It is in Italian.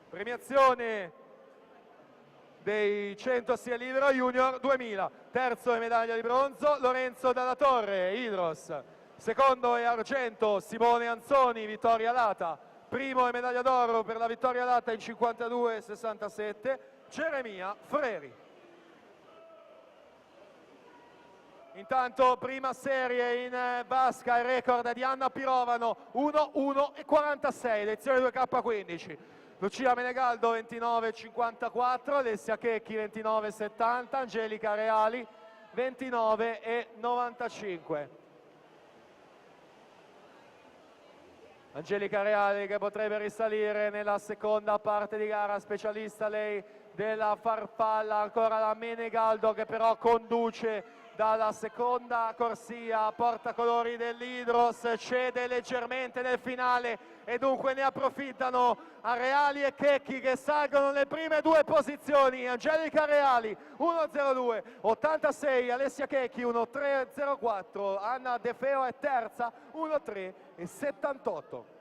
Premiazione dei 100 stile libero junior 2000. Terzo e medaglia di bronzo Lorenzo Dalla Torre, Idros. Secondo e argento Simone Anzoni, Vittoria Lata. Primo e medaglia d'oro per la Vittoria Lata in 52-67 Geremia Freri. Intanto prima serie in vasca, il record di Anna Pirovano 1:1:46, lezione 2K15. Lucia Menegaldo 29:54, Alessia Checchi 29:70, Angelica Reali 29:95. Angelica Reali che potrebbe risalire nella seconda parte di gara, specialista lei della farfalla, ancora la Menegaldo che però conduce dalla seconda corsia, portacolori dell'Idros, cede leggermente nel finale e dunque ne approfittano a Reali e Checchi che salgono nelle prime due posizioni. Angelica Reali 1:02, 86, Alessia Checchi 1:3:04, Anna De Feo è terza 1:3:78.